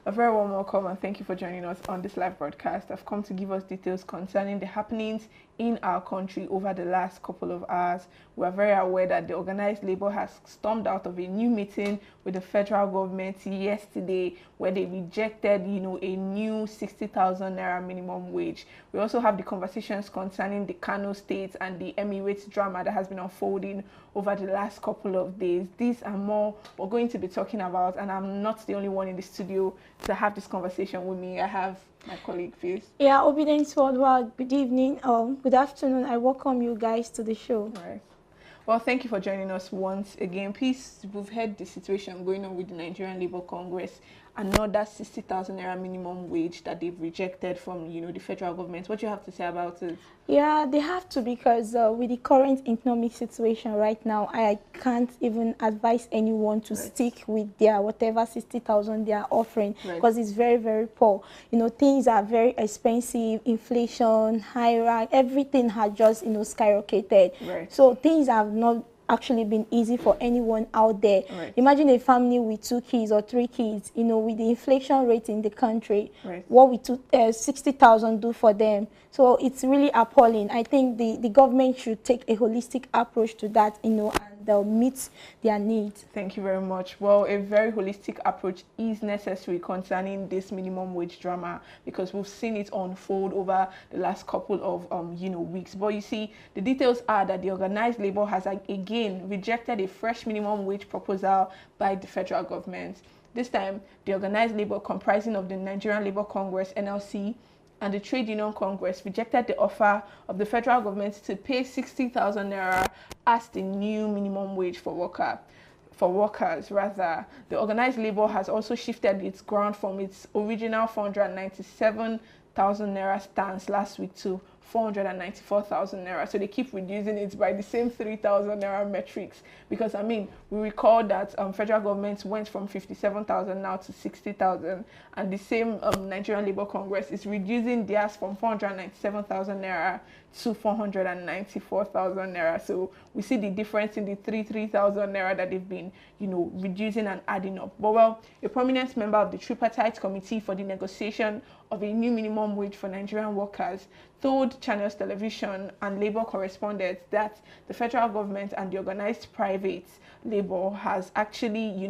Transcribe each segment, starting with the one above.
A very warm welcome and thank you for joining us on this live broadcast. I've come to give us details concerning the happenings in our country over the last couple of hours. We are very aware that the organized labor has stormed out of a new meeting with the federal government yesterday where they rejected, a new 60,000 naira minimum wage. We also have the conversations concerning the Kano state and the Emirate drama that has been unfolding over the last couple of days. These and more we're going to be talking about, and I'm not the only one in the studio to have this conversation with me. I have my colleague, please. Yeah, Obidient worldwide. Good evening, good afternoon. I welcome you guys to the show. All right. Well, thank you for joining us once again. Please, we've heard the situation going on with the Nigerian Labour Congress, another 60,000 naira minimum wage that they've rejected from, the federal government. What do you have to say about it? Yeah, they have to, because with the current economic situation right now, I can't even advise anyone to stick with their whatever 60,000 they are offering, because it's very, very poor. Things are very expensive, inflation, high, everything has just, skyrocketed. Right. So things have not actually been easy for anyone out there. Right. Imagine a family with 2 kids or 3 kids, with the inflation rate in the country, right, what would 60,000 do for them? So it's really appalling. I think the government should take a holistic approach to that, and they'll meet their needs. Thank you very much. Well, a very holistic approach is necessary concerning this minimum wage drama, because we've seen it unfold over the last couple of weeks. But you see, the details are that the organized labor has again rejected a fresh minimum wage proposal by the federal government. This time, the organized labor, comprising of the Nigerian Labour Congress (NLC) and the Trade Union Congress, rejected the offer of the federal government to pay 60,000 naira as the new minimum wage for workers. The organized labor has also shifted its ground from its original 497,000 naira stance last week to 494,000 naira. So they keep reducing it by the same 3,000 naira metrics, because we recall that federal government went from 57,000 now to 60,000, and the same Nigerian Labour Congress is reducing theirs from 497,000 naira to 494,000 naira. So we see the difference in the 3,000 naira that they've been reducing and adding up. But well, a prominent member of the tripartite committee for the negotiation of a new minimum wage for Nigerian workers told Channels Television and Labour correspondents that the federal government and the organized private labor has actually,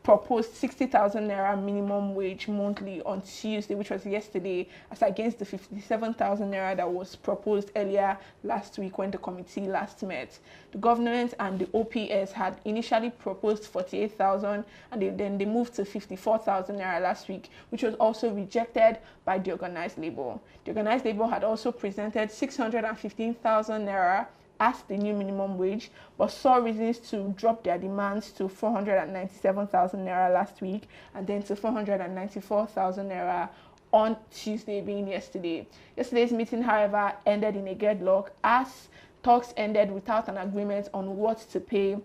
proposed 60,000 naira minimum wage monthly on Tuesday, which was yesterday, as against the 57,000 naira that was proposed earlier last week when the committee last met. The government and the OPS had initially proposed 48,000, and then they moved to 54,000 naira last week, which was also rejected by the organized labor. The organized labor had also presented 615,000 naira as the new minimum wage, but saw reasons to drop their demands to 497,000 naira last week, and then to 494,000 naira on Tuesday, being yesterday. Yesterday's meeting, however, ended in a gridlock as talks ended without an agreement on what to pay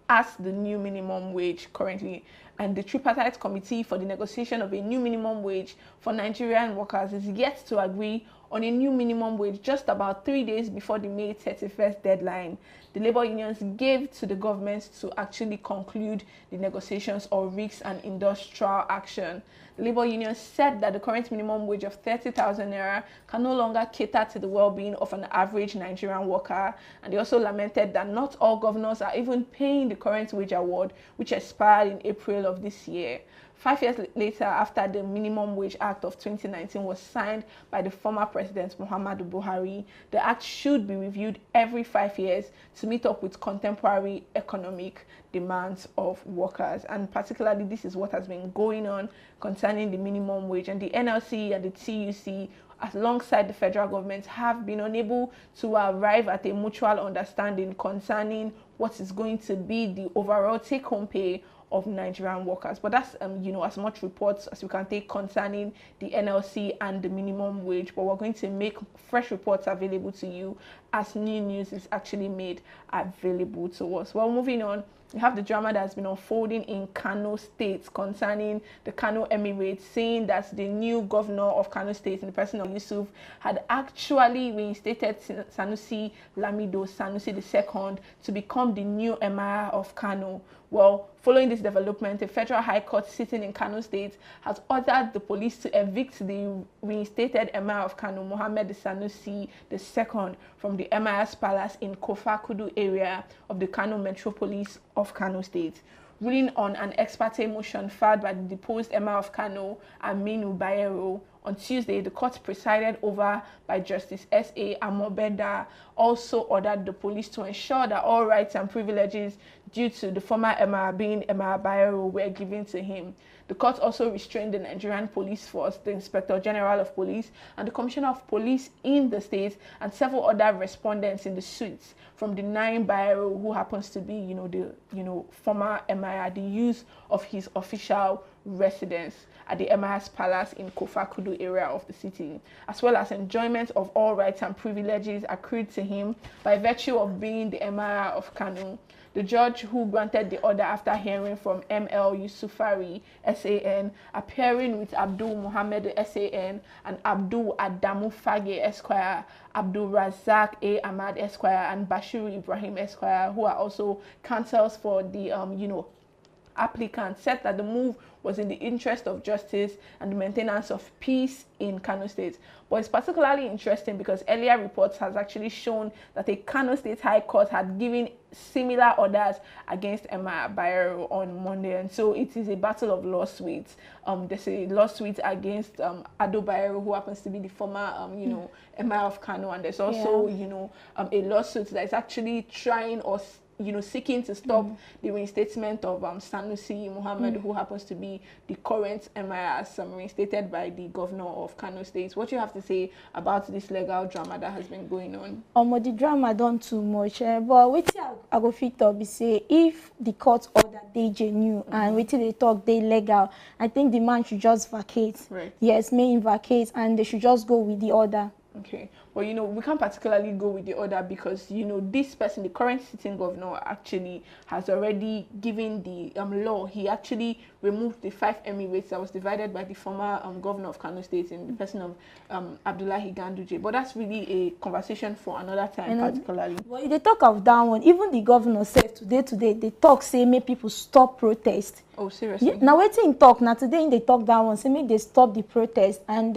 as the new minimum wage currently. And the tripartite committee for the negotiation of a new minimum wage for Nigerian workers is yet to agree on a new minimum wage just about 3 days before the May 31st deadline. The labor unions gave to the government to actually conclude the negotiations or risk an industrial action. The labor unions said that the current minimum wage of 30,000 naira can no longer cater to the well-being of an average Nigerian worker, and they also lamented that not all governors are even paying the current wage award, which expired in April of this year. 5 years later, after the Minimum Wage Act of 2019 was signed by the former President Muhammadu Buhari, the act should be reviewed every 5 years to meet up with contemporary economic demands of workers. And particularly, this is what has been going on concerning the minimum wage. And the NLC and the TUC, alongside the federal government, have been unable to arrive at a mutual understanding concerning what is going to be the overall take-home pay of Nigerian workers. But that's as much reports as we can take concerning the NLC and the minimum wage. But we're going to make fresh reports available to you as new news is actually made available to us. Well, moving on, we have the drama that has been unfolding in Kano State concerning the Kano Emirate, saying that the new governor of Kano State, in the person of Yusuf, had actually reinstated Sanusi Lamido Sanusi II to become the new Emir of Kano. Well, following this development, a federal high court sitting in Kano State has ordered the police to evict the reinstated Emir of Kano, Mohammed Sanusi II, from the Emir's palace in Kofa-Kudu area of the Kano Metropolis of Kano State. Ruling on an ex parte motion filed by the deposed Emir of Kano, Aminu Bayero, on Tuesday, the court presided over by Justice S.A. Amobeda also ordered the police to ensure that all rights and privileges due to the former Emir being Emir Bayero were given to him. The court also restrained the Nigerian Police Force, the Inspector General of Police, and the Commissioner of Police in the state, and several other respondents in the suits from denying Bayero, who happens to be, the former Emir, the use of his official residence at the Emir's palace in Kofa-Kudu area of the city, as well as enjoyment of all rights and privileges accrued to him by virtue of being the Emir of Kanu. The judge, who granted the order after hearing from M.L. Yusufari, S.A.N., appearing with Abdul Muhammad, S.A.N., and Abdul Adamu Fage, Esquire, Abdul Razak A. Ahmad, Esquire, and Bashir Ibrahim, Esquire, who are also counsels for the, applicant, said that the move was in the interest of justice and the maintenance of peace in Kano State. But it's particularly interesting because earlier reports has actually shown that a Kano State High Court had given similar orders against Emir Bayero on Monday, and so it is a battle of lawsuits. There's a lawsuit against Ado Bayero, who happens to be the former, Emir of Kano, and there's also, a lawsuit that is actually trying or seeking to stop the reinstatement of Sanusi Muhammad, who happens to be the current Emir, as reinstated by the governor of Kano State. What do you have to say about this legal drama that has been going on? The drama done too much, but wait till I go fit up be say if the court order they genuine and wait till they talk they legal, I think the man should just vacate. Right. Yes, may vacate, and they should just go with the order. Okay, well, we can't particularly go with the order because, this person, the current sitting governor, actually has already given the law. He actually removed the 5 Emirates that was divided by the former governor of Kano State in the person of Abdullahi Ganduje. But that's really a conversation for another time, particularly. Well, they talk of that one. Even the governor said today, they talk, say, make people stop protest. Oh, seriously? Yeah, now waiting talk. Now today in they talk that one, say make they stop the protest. And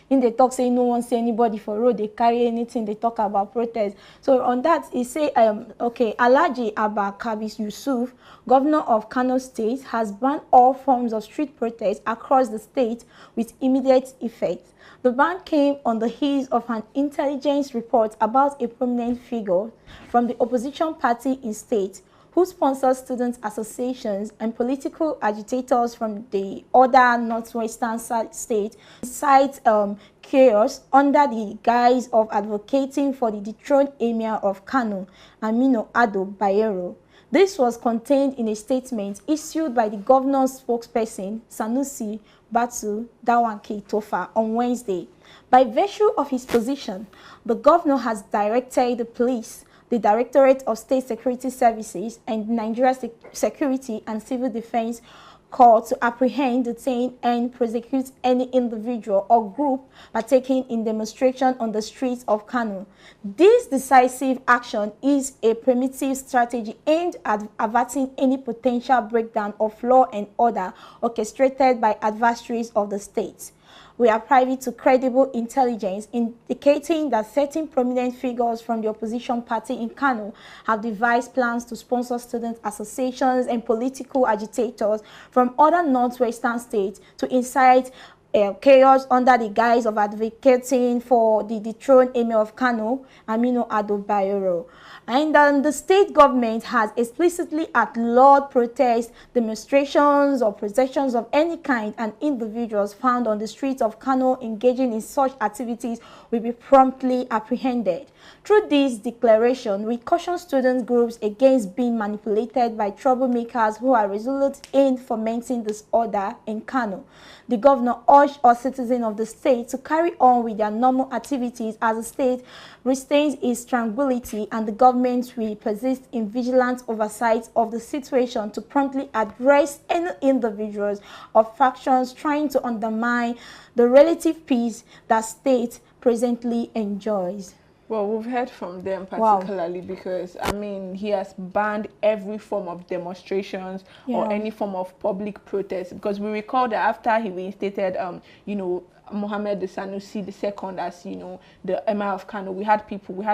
in the talk say no one see anybody for road, they carry anything, they talk about protest. So on that, he say, okay, Alhaji Abba Kabis Yusuf, governor of Kano State, has banned all forms of street protest across the state with immediate effect. The ban came on the heels of an intelligence report about a prominent figure from the opposition party in state who sponsors student associations and political agitators from the other northwestern state, incite chaos under the guise of advocating for the dethroned Emir of Kano, Aminu Ado Bayero. This was contained in a statement issued by the governor's spokesperson, Sanusi Batu Dawanke Tofa, on Wednesday. By virtue of his position, the governor has directed the police, the Directorate of State Security Services, and Nigeria Security and Civil Defense Corps to apprehend, detain, and prosecute any individual or group partaking in demonstration on the streets of Kano. This decisive action is a primitive strategy aimed at averting any potential breakdown of law and order orchestrated by adversaries of the state. We are privy to credible intelligence indicating that certain prominent figures from the opposition party in Kano have devised plans to sponsor student associations and political agitators from other northwestern states to incite chaos under the guise of advocating for the dethroned Emir of Kano, Aminu Ado Bayero. And the state government has explicitly outlawed protests, demonstrations, or processions of any kind, and individuals found on the streets of Kano engaging in such activities will be promptly apprehended. Through this declaration, we caution student groups against being manipulated by troublemakers who are resolute in fomenting disorder in Kano. The governor urged all citizens of the state to carry on with their normal activities as the state retains its tranquility, and the government will persist in vigilant oversight of the situation to promptly address any individuals or factions trying to undermine the relative peace that state presently enjoys. Well, we've heard from them particularly because, I mean, he has banned every form of demonstrations or any form of public protest, because we recall that after he reinstated, you know, Mohammed the Sanusi II as, you know, the Emir of Kano, we had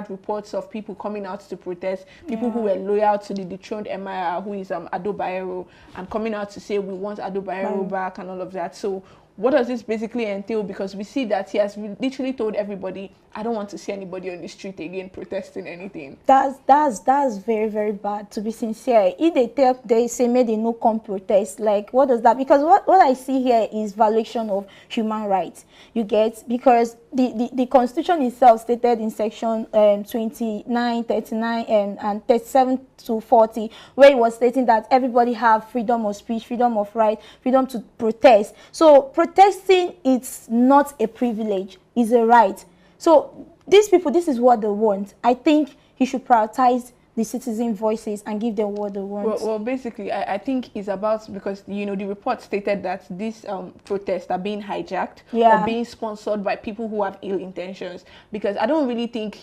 reports of people coming out to protest, people who were loyal to the dethroned Emir, who is Ado Bayero, and coming out to say we want Ado Bayero back and all of that. So what does this basically entail? Because we see that he has literally told everybody, I don't want to see anybody on the street again protesting anything. That's very, very bad, to be sincere. If they say maybe no come protest, like what does that? Because what I see here is violation of human rights. You get, because the constitution itself stated in section 29, 39 and 37 to 40, where it was stating that everybody have freedom of speech, freedom of right, freedom to protest. So protesting, it's not a privilege, it's a right. So these people, this is what they want. I think he should prioritize the citizen voices and give them what they want. Well, basically, I think it's about, because, you know, the report stated that these protests are being hijacked or being sponsored by people who have ill intentions. Because I don't really think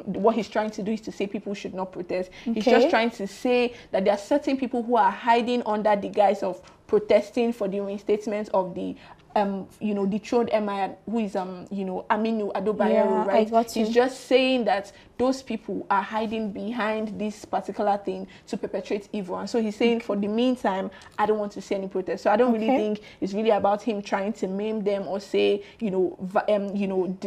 what he's trying to do is to say people should not protest. He's just trying to say that there are certain people who are hiding under the guise of protesting for the reinstatement of the you know, dethroned Emir, who is you know, Aminu Ado Bayero, right? He's just saying that those people are hiding behind this particular thing to perpetrate evil, and so he's saying, for the meantime, I don't want to see any protest. So I don't really think it's really about him trying to maim them or say, you know,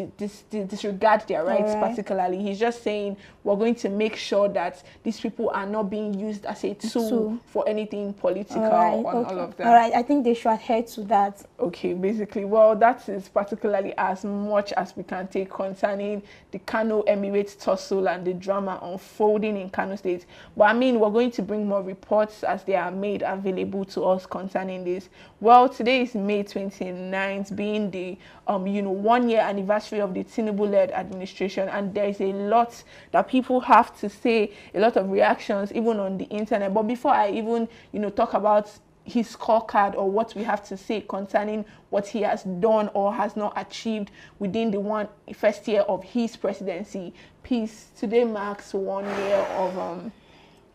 disregard their rights particularly. He's just saying we're going to make sure that these people are not being used as a tool for anything political and all of that. All right, I think they should adhere to that. Okay, basically, well, that is particularly as much as we can take concerning the Kano Emirate tussle and the drama unfolding in Kano State. But I mean, we're going to bring more reports as they are made available to us concerning this. Well, today is May 29th, being the you know, 1-year anniversary of the Tinubu-led administration, and there is a lot that people have to say, a lot of reactions even on the internet. But before I even, you know, talk about his scorecard or what we have to say concerning what he has done or has not achieved within the first year of his presidency, peace, today marks 1 year of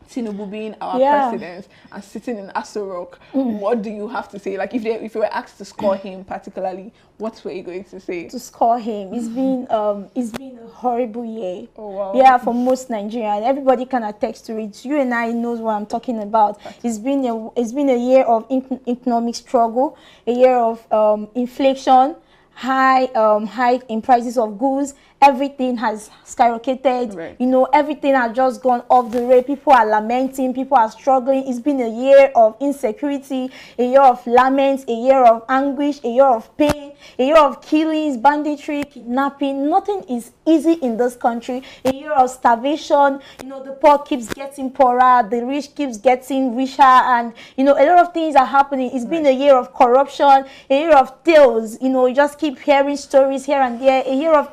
Tinubu being our president and sitting in Aso Rock. What do you have to say? Like, if you were asked to score him particularly, what were you going to say? To score him, it's been a horrible year. Oh, wow. Yeah, for most Nigerians. Everybody can attest to it. You and I knows what I'm talking about. It's been a year of economic struggle, a year of inflation, high in prices of goods. Everything has skyrocketed. You know, everything has just gone off the rail. People are lamenting, people are struggling. It's been a year of insecurity, a year of laments, a year of anguish, a year of pain, a year of killings, banditry, kidnapping. Nothing is easy in this country. A year of starvation. You know, the poor keeps getting poorer, the rich keeps getting richer, and you know, a lot of things are happening. It's been a year of corruption, a year of tales. You know, you just keep hearing stories here and there. A year of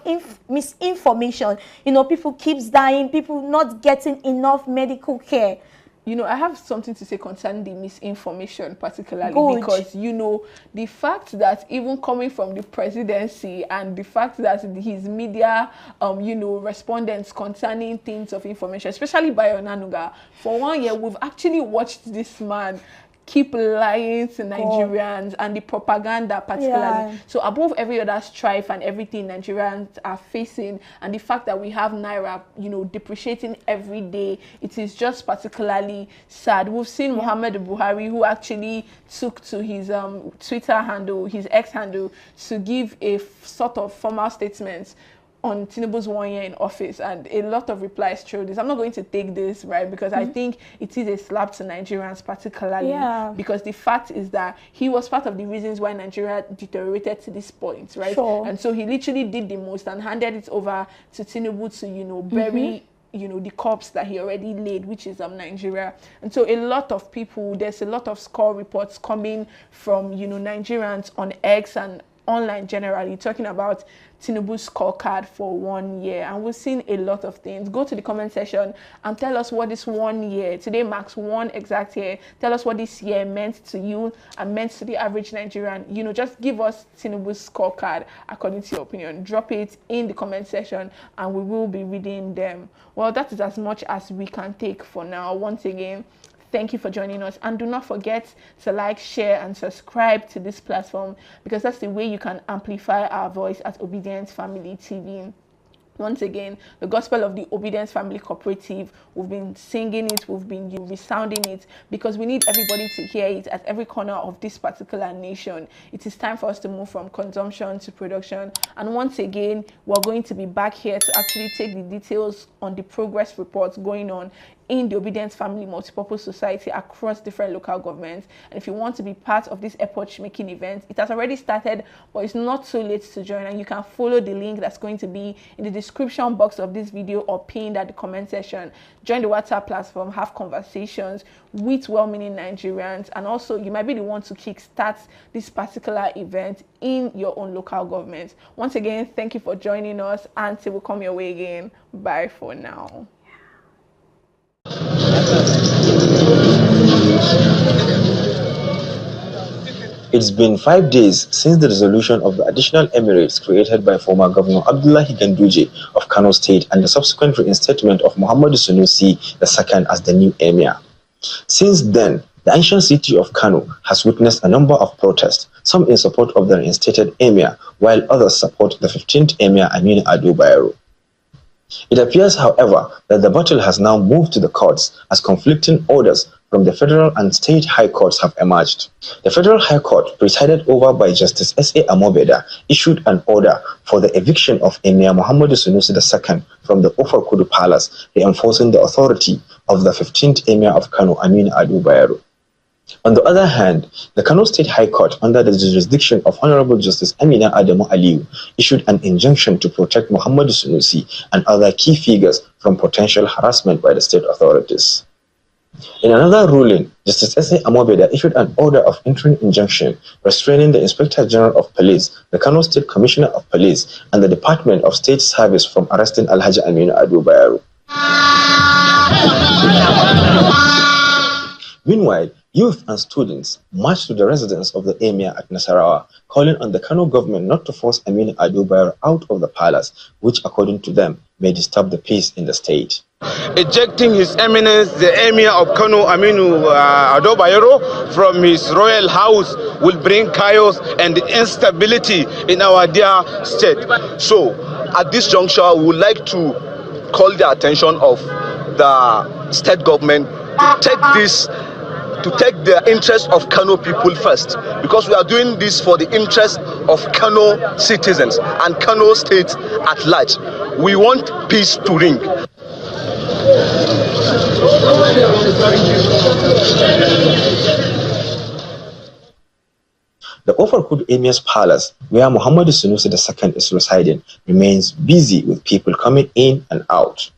misinformation. You know, people keeps dying, people not getting enough medical care. You know, I have something to say concerning the misinformation particularly. Because, you know, the fact that even coming from the presidency and the fact that his media, you know, respondents concerning things of information, especially by Onanuga, for 1 year, we've actually watched this man keep lying to Nigerians and the propaganda particularly. So above every other strife and everything Nigerians are facing, and the fact that we have Naira, you know, depreciating every day, it is just particularly sad. We've seen Muhammad Buhari, who actually took to his Twitter handle, his X handle, to give a sort of formal statement on Tinubu's 1 year in office, and a lot of replies through this. I'm not going to take this, right, because I think it is a slap to Nigerians particularly, because the fact is that he was part of the reasons why Nigeria deteriorated to this point, right? And so he literally did the most and handed it over to Tinubu to, you know, bury you know, the corpse that he already laid, which is Nigeria. And so a lot of people, there's a lot of score reports coming from, you know, Nigerians on X and online generally, talking about Tinubu's scorecard for 1 year, and we've seen a lot of things. Go to the comment section and tell us what this 1 year, today marks 1 exact year, tell us what this year meant to you and meant to the average Nigerian. You know, just give us Tinubu's scorecard according to your opinion. Drop it in the comment section and we will be reading them. Well, that is as much as we can take for now. Once again, thank you for joining us, and do not forget to like, share, and subscribe to this platform, because that's the way you can amplify our voice at Obidient Family TV. Once again, the gospel of the Obidient Family Cooperative, we've been singing it, we've been resounding it, because we need everybody to hear it at every corner of this particular nation. It is time for us to move from consumption to production. And once again, we're going to be back here to actually take the details on the progress reports going on in the Obidient Family Multipurpose Society across different local governments. And if you want to be part of this epoch-making event, it has already started, but it's not too late to join, and you can follow the link that's going to be in the description box of this video or pinned at the comment section. Join the WhatsApp platform, have conversations with well-meaning Nigerians, and also you might be the one to kickstart this particular event in your own local government. Once again, thank you for joining us. Until we come your way again, bye for now. It's been 5 days since the resolution of the additional emirates created by former Governor Abdullahi Ganduje of Kano State and the subsequent reinstatement of Muhammadu Sanusi II as the new emir. Since then, the ancient city of Kano has witnessed a number of protests, some in support of the reinstated emir, while others support the 15th emir Aminu Ado Bayero. It appears, however, that the battle has now moved to the courts as conflicting orders from the federal and state high courts have emerged. The federal high court, presided over by Justice S.A. Amobeda, issued an order for the eviction of Emir Muhammadu Sanusi II from the Ofar Kudu Palace, reinforcing the authority of the 15th Emir of Kano, Aminu Ado Bayero. On the other hand, the Kano State High Court, under the jurisdiction of Honorable Justice Amina Adamu Aliyu, issued an injunction to protect Muhammadu Sanusi and other key figures from potential harassment by the state authorities. In another ruling, Justice S.A. Amobeda issued an order of interim injunction restraining the Inspector General of Police, the Kano State Commissioner of Police, and the Department of State Service from arresting Alhaji Aminu Ado Bayero. Meanwhile, youth and students marched to the residence of the Emir at Nasarawa, calling on the Kano government not to force Aminu Ado Bayero out of the palace, which, according to them, may disturb the peace in the state. Ejecting His Eminence, the Emir of Kano, Aminu Ado Bayero, from his royal house will bring chaos and instability in our dear state. So, at this juncture, we would like to call the attention of the state government to take the interest of Kano people first, because we are doing this for the interest of Kano citizens and Kano state at large. We want peace to ring. The Ofar Kudu Emir's palace, where Muhammadu Sanusi II is residing, remains busy with people coming in and out.